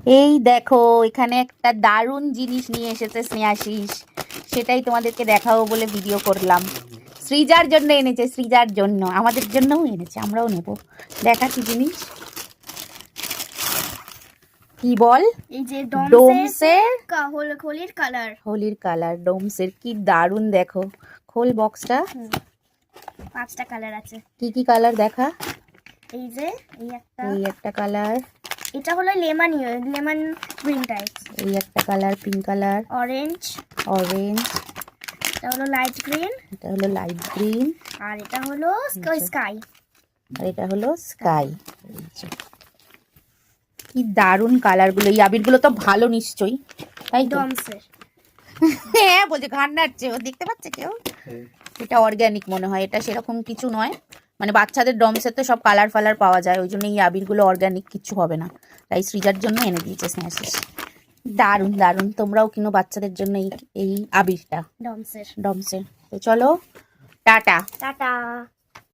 এই দেখো এখানে একটা দারুণ জিনিস নিয়ে এসেছে স্নেহাশিস, সেটাই তোমাদেরকে দেখাবো বলে ভিডিও করলাম। সৃজার জন্য এনেছে, সৃজার জন্য, আমাদের জন্যও এনেছে, আমরাও নেব। দেখা কি জিনিস, কি বল? এই যে ডোমসের হোলির কালার, হোলির কালার ডোমসের, কি দারুণ দেখো। খোল বক্সটা। 5টা কালার আছে। কি কি কালার দেখা? এই যে এই একটা কালার, এটা হলো লেমন গ্রিন টাইপ। এই একটা কালার পিঙ্ক কালার, অরেঞ্জ, এটা হলো লাইট গ্রিন, এটা হলো লাইট গ্রিন, আর এটা হলো স্কাই, আর এটা হলো স্কাই। কি দারুণ কালারগুলো, এই আবিরগুলো তো ভালো নিশ্চয়ই, তাই তো? ডমসের। হ্যাঁ বলছে, ঘাড় নাড়ছে ও, দেখতে পাচ্ছে কেউ? এটা অর্গ্যানিক মনে হয়, এটা সেরকম কিছু নয়, মানে বাচ্চাদের ডমসের তো সব কালার ফালার পাওয়া যায়, ওই জন্য এই আবিরগুলো অর্গ্যানিক কিছু হবে না, তাই সৃজার জন্য এনে দিয়েছে স্নেহাশিস। দারুণ দারুণ, তোমরাও কিনো বাচ্চাদের জন্য এই আবিরটা ডমসের। ডমসের। তো চলো, টাটা। টাটা।